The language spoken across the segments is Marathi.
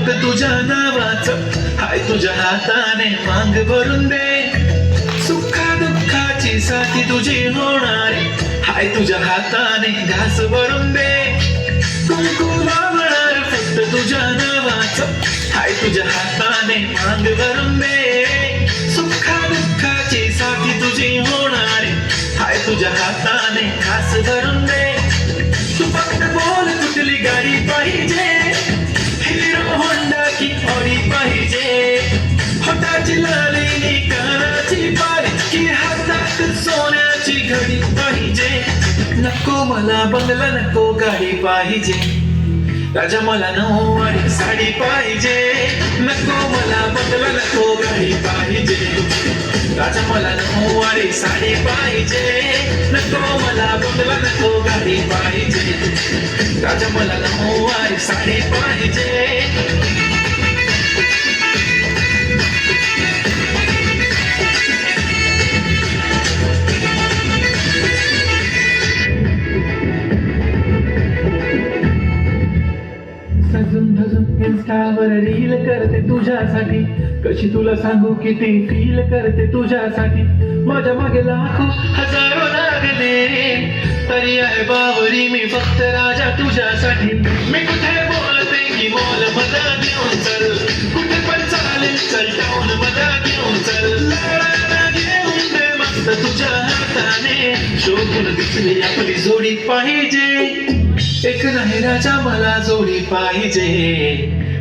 फक्त तुझ्या नावाचं, हाय तुझ्या हाताने मांग भरून दे. सुखा दुःखाची साथी तुझी होणारे, हाय तुझ्या हाताने घास भरून दे. कुंकू लावणार फक्त तुझ्या नावाचं, हाय तुझ्या हाताने मांग भरून दे. सुखा दुःखाची साथी तुझी होणारे, हाय तुझ्या हाताने घास भरून दे. तू फक्त बोल कुठली गाडी पाहिजे, हिरो होंडा की ऑडी पाहिजे. होटाची लाली कानाची बारी की हातात सोन्याची घडी पाहिजे. नको मला बंगला नको गाडी पाहिजे, राजा मला नऊवारी साडी पाहिजे. नको मला बंगला नको गाडी पाहिजे, राजा मला नऊवारी साडी पाहिजे. नको मला बंगला नको गाडी पाहिजे, राजा मला नऊवारी साडी पाहिजे. सजून धजून इन्स्टावर रील करते तुझ्यासाठी, कशी तुला सांगू किती फील करते तुझ्यासाठी. माझ्या मागे लाखो हजारो लागले, तरी आहे बावरी मी फक्त राजा तुझ्यासाठी. मी कुठे बोलते की बोल मला घेऊन चल, कुठे पण चालेल चल टाऊन मला घेऊन चल. लढायला घेऊन दे मस्त तुझ्या हाताने, शोधून दिसली आपली जोडी पाहिजे. एक नाही राजा मला जोडी पाहिजे,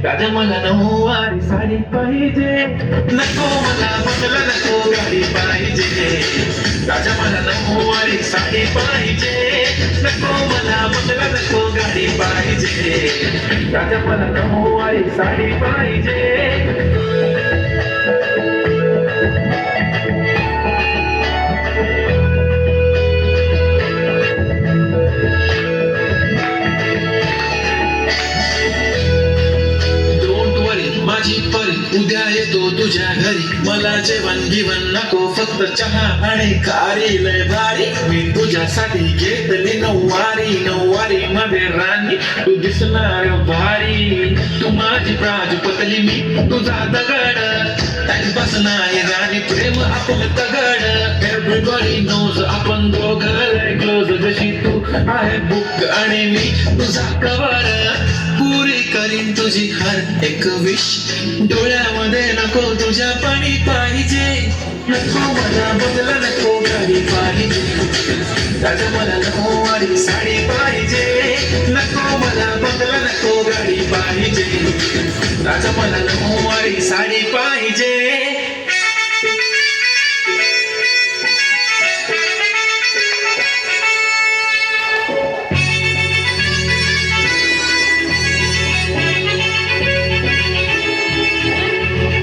राजा मला नऊवारी साडी पाहिजे. नको मला बंगला नको गाडी पाहिजे, राजा मला नऊवारी साडी पाहिजे. नको मला बंगला नको गाडी पाहिजे, राजा मला नऊवारी साडी पाहिजे. उद्या येतो तुझ्या घरी, मला जेवण गिवण नको फक्त चहा आणि खारी लय भारी. मी तुझ्यासाठी घेतली नऊवारी, नऊवारी मध्ये राणी तू दिसणार भारी. तू माझी प्राजपतली मी तुझा दगड, टाइमपास नाही राणी प्रेम आपण तगड. एव्हरीबडी नोज आपण दोघं क्लोज, जशी तू आहे बुक आणि मी तुझा कवर. पुरी करीन तुझी हर एक विश, डोळ्यामध्ये नको तुझ्या पाणी पाहिजे. नको मला बंगला नको गाडी पाहिजे, राजा मला नऊवारी साडी पाहिजे. नको मला बंगला नको गाडी पाहिजे, राजा मला